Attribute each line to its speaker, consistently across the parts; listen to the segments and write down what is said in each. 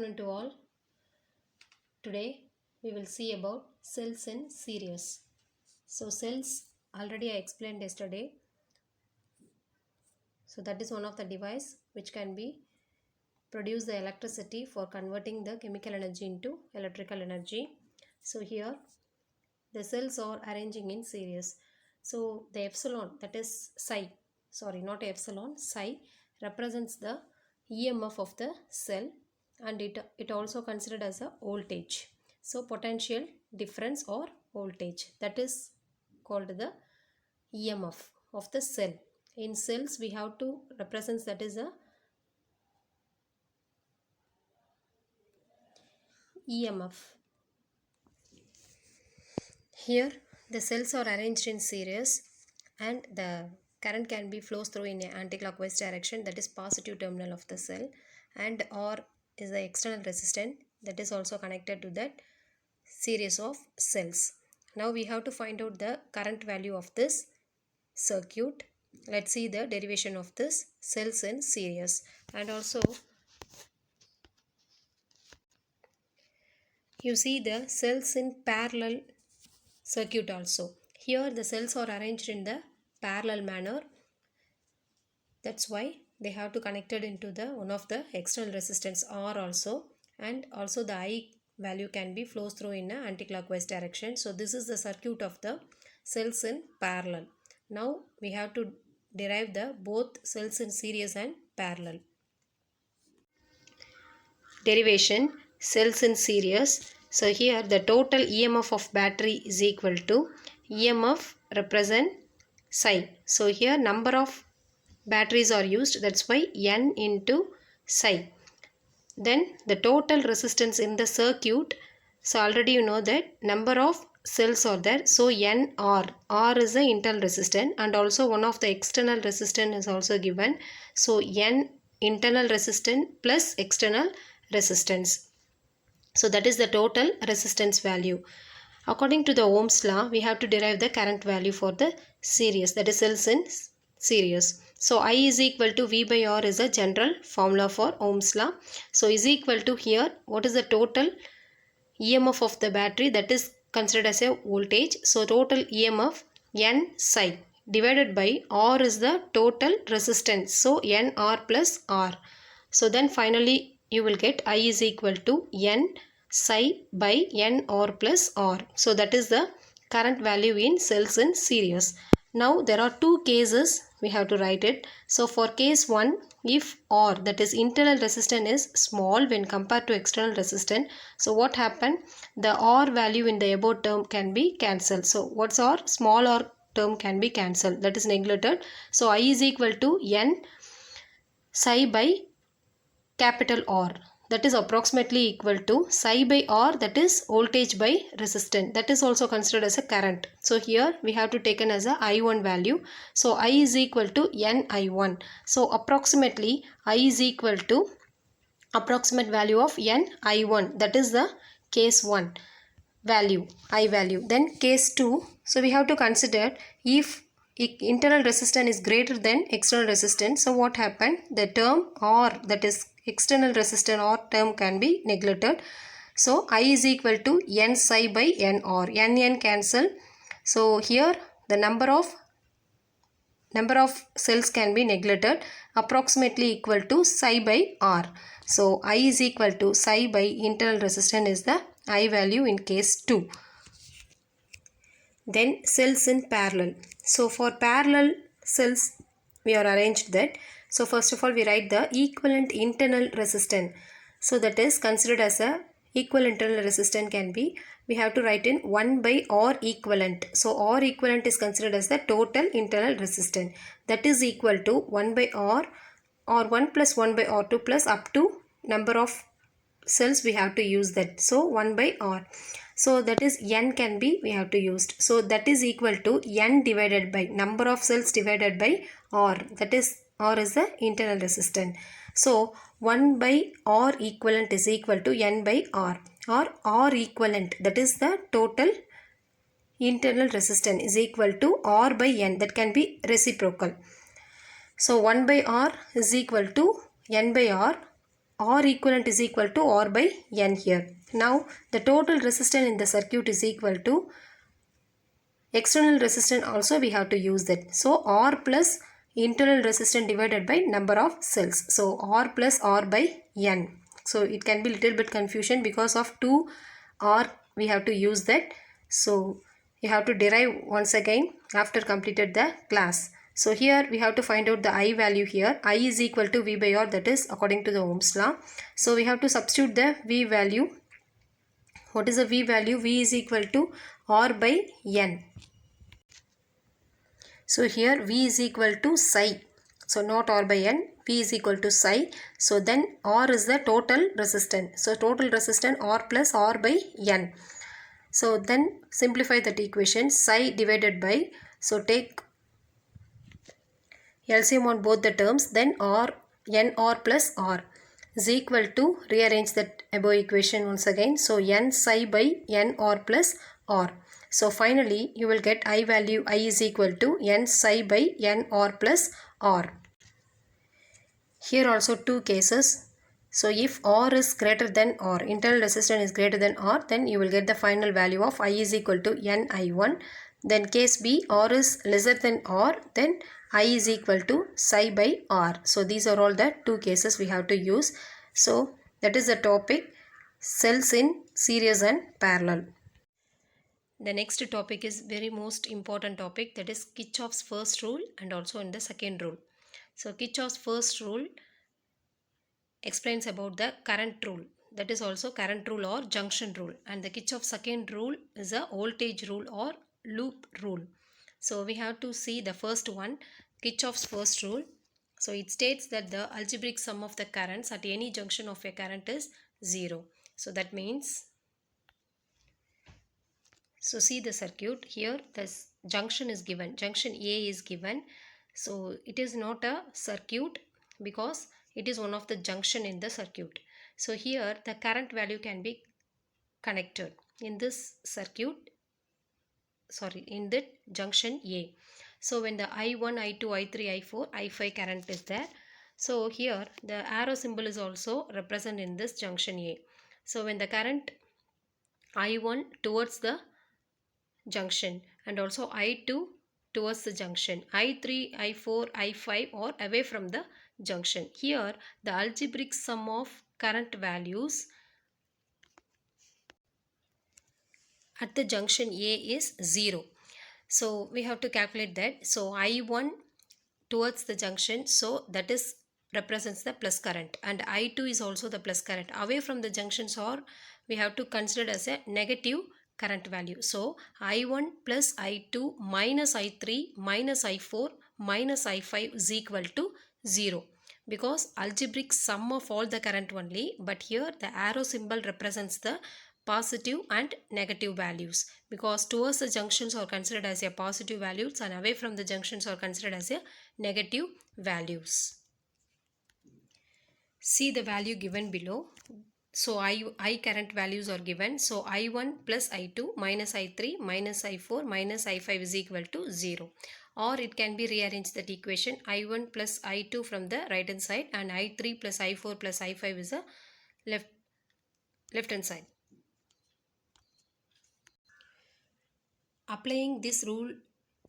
Speaker 1: afternoon to all. Today we will see about cells in series. So cells already I explained yesterday. So that is one of the device which can be produce the electricity for converting the chemical energy into electrical energy. So here the cells are arranging in series. So the epsilon, that is psi, sorry not epsilon, psi represents the EMF of the cell, and it also considered as a voltage. So potential difference or voltage, that is called the EMF of the cell. In cells we have to represent that is a EMF. Here the cells are arranged in series and the current can be flows through in an anti-clockwise direction, that is positive terminal of the cell, and R is the external resistance that is also connected to that series of cells. Now we have to find out the current value of this circuit. Let's see the derivation of this cells in series, and also you see the cells in parallel circuit also. Here the cells are arranged in the parallel manner. That's why they have to connect it into the one of the external resistance R also, and also the I value can be flows through in an anti-clockwise direction. So this is the circuit of the cells in parallel. Now we have to derive the both cells in series and parallel. Derivation cells in series. So here the total EMF of battery is equal to EMF represent psi. So here number of batteries are used, that's why N into psi. Then the total resistance in the circuit, so already you know that number of cells are there, so NR, R is the internal resistance, and also one of the external resistance is also given, so N internal resistance plus external resistance. So that is the total resistance value. According to the Ohm's law, we have to derive the current value for the series, that is cells in series. So I is equal to V by R is a general formula for Ohm's law. So is equal to here, what is the total EMF of the battery, that is considered as a voltage. So total EMF N psi divided by R is the total resistance. So NR plus R. So then finally you will get I is equal to N psi by NR plus R. So that is the current value in cells in series. Now there are two cases we have to write it. So for case 1, if R, that is internal resistance, is small when compared to external resistance, so what happened? The R value in the above term can be cancelled. So what's R? Small R term can be cancelled, that is neglected. So I is equal to N psi by capital R, that is approximately equal to psi by R, that is voltage by resistance, that is also considered as a current. So here we have to take as a I1 value. So I is equal to NI1. So approximately I is equal to approximate value of NI1, that is the case 1 value, I value. Then case 2, so we have to consider if internal resistance is greater than external resistance. So what happened? The term R, that is external resistance R term, can be neglected. So I is equal to N psi by NR. N cancel. So here the number of cells can be neglected, approximately equal to psi by R. So I is equal to psi by internal resistance is the I value in case 2. Then cells in parallel. So for parallel cells we are arranged that. So first of all we write the equivalent internal resistance. So that is considered as a equal internal resistance can be, we have to write in 1 by R equivalent. So R equivalent is considered as the total internal resistance, that is equal to 1 by R, R1 plus 1 by R2 plus up to number of cells we have to use that. So 1 by R. So that is N can be we have to use. So that is equal to N divided by number of cells divided by R, that is R is the internal resistance. So 1 by R equivalent is equal to N by R, or R equivalent, that is the total internal resistance, is equal to R by N, that can be reciprocal. So 1 by R is equal to N by R. R equivalent is equal to R by N here. Now the total resistance in the circuit is equal to external resistance, also we have to use that. So R plus internal resistance divided by number of cells. So R plus R by N. So it can be little bit confusion because of 2 R we have to use that. So you have to derive once again after completed the class. So here we have to find out the I value here. I is equal to V by R, that is according to the Ohm's law. So we have to substitute the V value. What is the V value? V is equal to R by N. So here V is equal to psi. So not R by N, V is equal to psi. So then R is the total resistance. So total resistance R plus R by N. So then simplify that equation, psi divided by, so take LCM on both the terms, then R, NR plus R is equal to, rearrange that above equation once again. So N psi by NR plus R. So finally you will get I value, I is equal to N psi by NR plus R. Here also two cases. So if R is greater than R, internal resistance is greater than R, then you will get the final value of I is equal to NI1. Then case B, R is lesser than R, then I is equal to psi by R. So these are all the two cases we have to use. So that is the topic, cells in series and parallel. The next topic is very most important topic, that is Kirchhoff's first rule and also in the second rule. So Kirchhoff's first rule explains about the current rule, that is also current rule or junction rule, and the Kirchhoff's second rule is a voltage rule or loop rule. So we have to see the first one, Kirchhoff's first rule. So it states that the algebraic sum of the currents at any junction of a current is 0. So that means, so see the circuit here, this junction is given, junction A is given. So it is not a circuit because it is one of the junction in the circuit. So here the current value can be connected in this circuit, in that junction A. So when the I1, I2, I3, I4, I5 current is there, so here the arrow symbol is also represented in this junction A. So when the current I1 towards the junction and also I2 towards the junction, I3, I4, I5 or away from the junction, here the algebraic sum of current values at the junction A is 0. So we have to calculate that. So I1 towards the junction, so that is represents the plus current, and I2 is also the plus current. Away from the junctions, or we have to consider as a negative current value. So I1 plus I2 minus I3 minus I4 minus I5 is equal to 0, because algebraic sum of all the current only, but here the arrow symbol represents the positive and negative values, because towards the junctions are considered as a positive values and away from the junctions are considered as a negative values. See the value given below. So I current values are given. So I1 plus I2 minus I3 minus I4 minus I5 is equal to 0. Or it can be rearranged that equation, I1 plus I2 from the right hand side and I3 plus I4 plus I5 is the left hand side. Applying this rule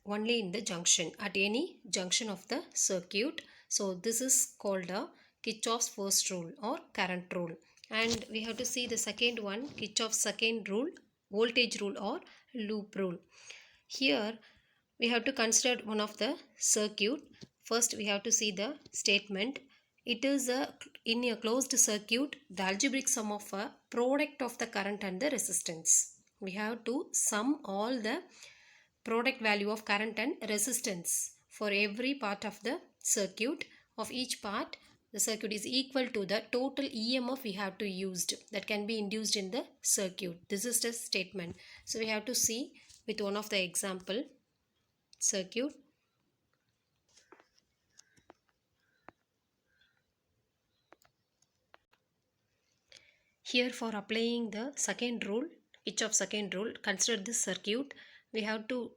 Speaker 1: only in the junction, at any junction of the circuit. So this is called a Kirchhoff's first rule or current rule. And we have to see the second one, Kirchhoff's second rule, voltage rule or loop rule. Here we have to consider one of the circuit. First we have to see the statement. It is in a closed circuit, the algebraic sum of a product of the current and the resistance. We have to sum all the product value of current and resistance for every part of the circuit. Of each part, the circuit is equal to the total EMF we have to used that can be induced in the circuit. This is the statement. So we have to see with one of the example circuit. Here for applying the second rule, Kirchhoff's second rule, consider this circuit. We have to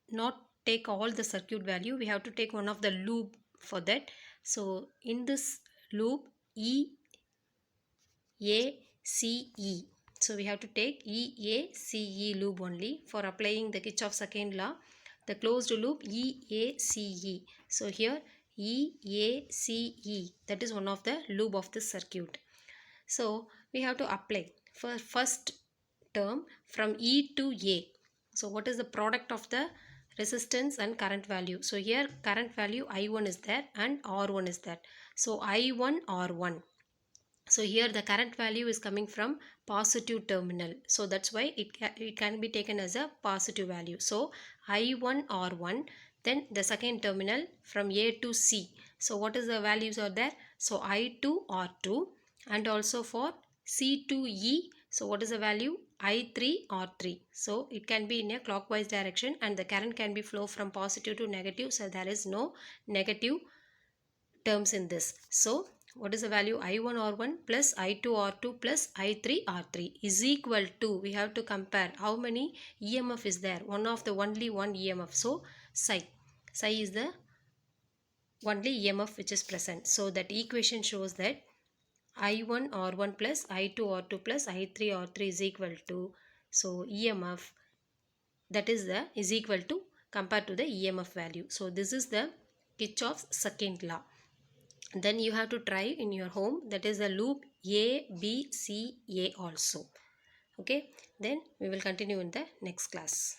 Speaker 1: not take all the circuit value, we have to take one of the loop for that. So in this loop, E EACE. So we have to take EACE loop only for applying the Kirchhoff's second law. The closed loop EACE. So here EACE, that is one of the loop of this circuit. So we have to apply for first term from E to A. So what is the product of the resistance and current value? So here current value I1 is there and R1 is there. So I1 R1. So here the current value is coming from positive terminal. So that's why it can be taken as a positive value. So I1 R1, then the second terminal from A to C. So what is the values are there? So I2 R2, and also for C to E. So what is the value? I3 R3. So it can be in a clockwise direction and the current can be flow from positive to negative. So there is no negative terms in this. So what is the value? I1 R1 plus I2 R2 plus I3 R3 is equal to, we have to compare how many EMF is there. One of the only one EMF. So psi is the only EMF which is present. So that equation shows that I1 R1 plus I2 R2 plus I3 R3 is equal to, so EMF, that is equal to compared to the EMF value. So this is the Kirchhoff's second law. Then you have to try in your home, that is the loop ABCA also. Okay, then we will continue in the next class.